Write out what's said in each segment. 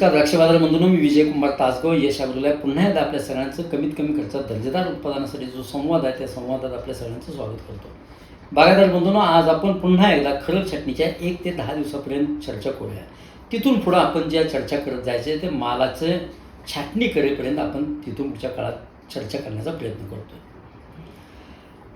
नमस्कार द्राक्ष बाजार बंधूंनो, मी विजय कुमार तासगाव यश अग्रोला पुन्हा एकदा आपल्या सगळ्यांचं कमीत कमी खर्चात दर्जेदार उत्पादनासाठी जो संवाद आहे त्या संवादात आपल्या सगळ्यांचं स्वागत करतो. बागायतदार बंधूंनो, आज आपण पुन्हा एकदा खरड छाटणीच्या 1 ते 10 दिवसापर्यंत चर्चा करूया. तिथून पुढं आपण ज्या चर्चा करत जायचे ते मालाचं छाटणी करेपर्यंत आपण तिथून पुढच्या काळात चर्चा करण्याचा प्रयत्न करतो.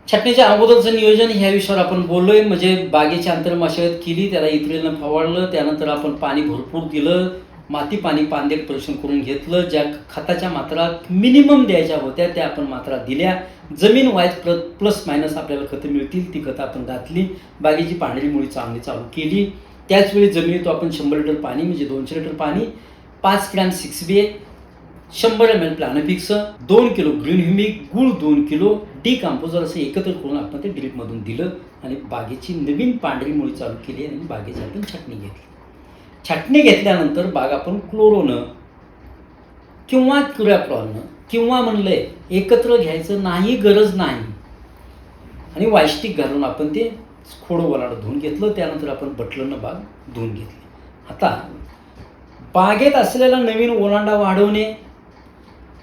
छाटणीच्या अगोदरचं नियोजन ह्या विषयावर आपण बोललोय. म्हणजे बागेची आंतरमशागत केली, त्याला इथ्रेलनं फवारलं, त्यानंतर आपण पाणी भरपूर दिलं, माती पाणी पानदेट परीक्षण करून घेतलं, ज्या खताच्या मात्रा मिनिमम द्यायच्या होत्या त्या आपण मात्रा दिल्या, जमीन वाईज प्लस मायनस आपल्याला खतं मिळतील ती खतं आपण घातली, बागेची पांढरी मुळी चांगली चालू केली. त्याचवेळी जमिनीत आपण 100 लिटर पाणी म्हणजे 200 लिटर पाणी, 5 gram 6BA, 100 ml Planofix, 2 kilo green humic, गुळ 2 किलो, डिकम्पोजर असं एकत्र करून आपण ते ड्रीपमधून दिलं आणि बागेची नवीन पांढरी मुळी चालू केली आणि बागेची आपण छाटणी घेतली. छाटणी घेतल्यानंतर बाग आपण क्लोरोनं किंवा क्युरॅप्रॉलनं किंवा म्हणलंय एकत्र घ्यायचं नाही, गरज नाही, आणि वायस्टिक घालून आपण ते खोडं ओलांडं धुवून घेतलं. त्यानंतर आपण बटलरनं बाग धुवून घेतली. आता बागेत असलेला नवीन ओलांडा वाढवणे,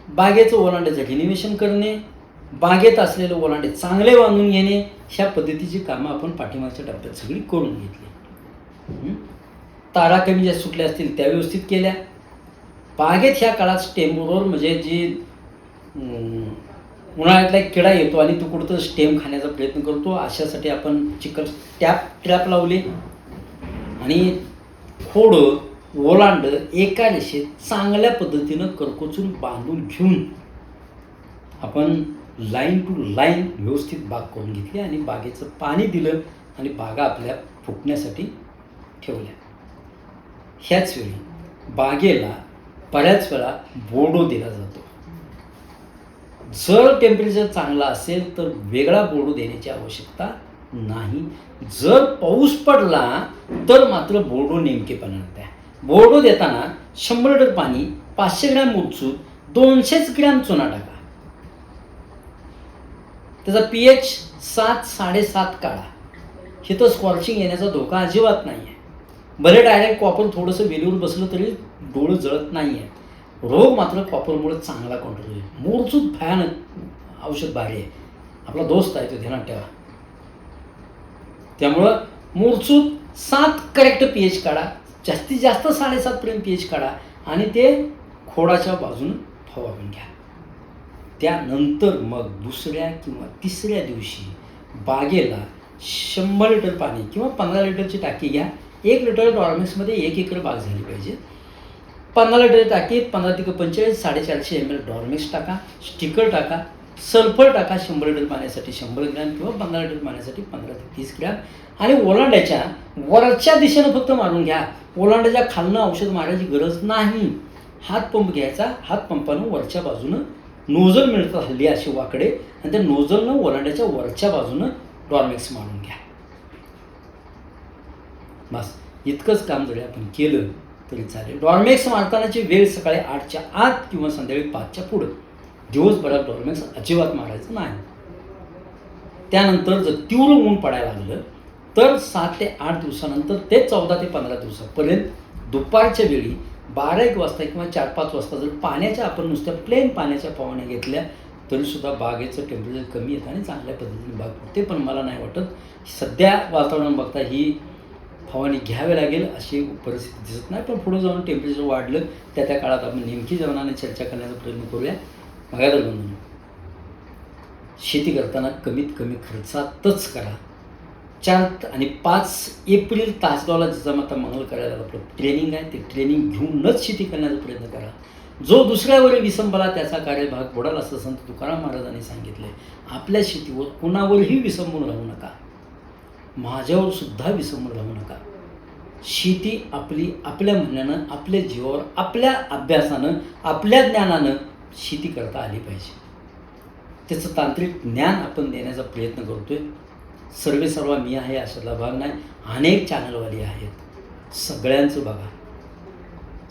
बागेचं ओलांड्याचं रिनिव्हेशन करणे, बागेत असलेले ओलांडे चांगले बांधून घेणे, ह्या पद्धतीची कामं आपण पाठीमागच्या टप्प्यात सगळी करून घेतली. तारा कमी ज्या सुटल्या असतील त्या व्यवस्थित केल्या. बागेत ह्या काळात स्टेमवर म्हणजे जी उन्हाळ्यातला एक किडा येतो आणि तो कुठं स्टेम खाण्याचा प्रयत्न करतो, अशासाठी आपण चिकन ट्रॅप लावले आणि खोडं ओलांड एका रेषेत चांगल्या पद्धतीनं करकोचून बांधून घेऊन आपण लाईन टू लाईन व्यवस्थित बाग करून घेतली आणि बागेचं पाणी दिलं आणि बागा आपल्या फुटण्यासाठी ठेवल्या. ह्याच वेळी बागेला बऱ्याच वेळा बोर्डो दिला जातो. जर टेम्परेचर चांगला असेल तर वेगळा बोर्डो देण्याची आवश्यकता नाही. जर पाऊस पडला तर मात्र बोर्डो नेमकेपणा द्या. बोर्डो देताना 100 लिटर पाणी, 500 ग्रॅम मूरचूत, 200 ग्रॅम चुना टाका. त्याचा pH 7, 7.5 काढा. हे तर स्कॉर्चिंग येण्याचा धोका अजिबात नाही आहे. बरे डायरेक्ट कॉपर थोडंसं वेलीवर बसलं तरी डोळं जळत नाही आहे. रोग मात्र कॉपरमुळे चांगला कंट्रोल होईल. मूरचूत भयानक औषध भारी आहे, आपला दोस्त आहे तो, ध्यानात ठेवा. त्यामुळं मूरचूत 7 करेक्ट pH काढा, जास्तीत जास्त 7.5 पर्यंत pH काढा आणि ते खोडाच्या बाजूने फवारून घ्या. त्यानंतर मग दुसऱ्या किंवा तिसऱ्या दिवशी बागेला 100 लिटर पाणी किंवा 15 लिटरची टाकी घ्या. 1 लिटर डॉर्मेक्समध्ये 1 एकर बाग झाली पाहिजे. 15 लिटर टाकीत 15 ते 45 450 ml डॉर्मेक्स टाका, स्टिकर टाका, सल्फर टाका. 100 लिटर पाण्यासाठी 100 ग्रॅम किंवा 15 लिटर पाण्यासाठी 15 ते 30 ग्रॅम आणि ओलांड्याच्या वरच्या दिशेनं फक्त मारून घ्या. ओलांड्याच्या खालनं औषध मारायची गरज नाही. हातपंप घ्यायचा, हातपंपानं वरच्या बाजूनं नोझल मिळतं हल्ली अशी वाकडे, आणि त्या नोझलनं ओलांड्याच्या वरच्या बाजूनं डॉर्मेक्स मारून घ्या. बस इतकंच काम जरी आपण केलं तरी चालेल. डॉर्मेक्स मारतानाची वेळ सकाळी 8च्या आत किंवा संध्याकाळी 5च्या पुढं. दिवसभरात डॉर्मेक्स अजिबात मारायचं नाही. त्यानंतर जर तीव्र ऊन पडायला लागलं तर 7 ते 8 दिवसानंतर ते 14 ते 15 दिवसापर्यंत दुपारच्या वेळी 12-1 वाजता किंवा 4-5 वाजता जर पाण्याच्या आपण नुसत्या प्लेन पाण्याच्या फवारण्या घेतल्या तरीसुद्धा बागेचं टेम्परेचर कमी येतं आणि चांगल्या पद्धतीने बाग फुटते. पण मला नाही वाटत सध्या वातावरण बघता ही फवारणी घ्यावी लागेल अशी परिस्थिती दिसत नाही. पण पुढे जाऊन टेम्परेचर वाढलं त्या काळात आपण नेमकी जवनाने चर्चा करण्याचा प्रयत्न करूया. बागायतदार बंधूंनो, शेती करताना कमीत कमी खर्चातच करा. 4 आणि 5 एप्रिल तासगावला जिजामाता मंगल करायला आपलं ट्रेनिंग आहे, ते ट्रेनिंग घेऊनच शेती करण्याचा प्रयत्न करा. जो दुसऱ्यावर विसंबला त्याचा कार्यभाग बुडाला असं संत तुकाराम महाराजांनी सांगितले. आपल्या शेतीवर कुणावरही विसंबून राहू नका, माझ्यावर सुद्धा विसंबून राहू नका. शेती आपली आपल्या म्हणण्यानं, आपल्या जीवावर, आपल्या अभ्यासानं, आपल्या ज्ञानानं शेती करता आली पाहिजे. त्याचं तांत्रिक ज्ञान आपण देण्याचा प्रयत्न करतोय. सर्व मी आहे अशातला भाग नाही. अनेक चॅनलवाली आहेत, सगळ्यांचं बघा.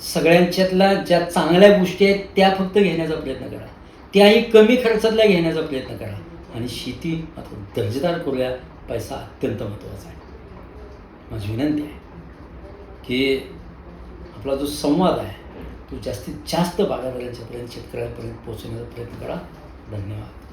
सगळ्यांच्यातल्या ज्या चांगल्या गोष्टी आहेत त्या फक्त घेण्याचा प्रयत्न करा, त्याही कमी खर्चातल्या घेण्याचा प्रयत्न करा आणि शेती आता दर्जेदार करूया. पैसा अत्यंत महत्त्वाचा आहे. माझी विनंती आहे की आपला जो संवाद आहे तो जास्तीत जास्त बागायतदारांच्यापर्यंत शेतकऱ्यांपर्यंत पोहोचवण्याचा प्रयत्न करा. धन्यवाद.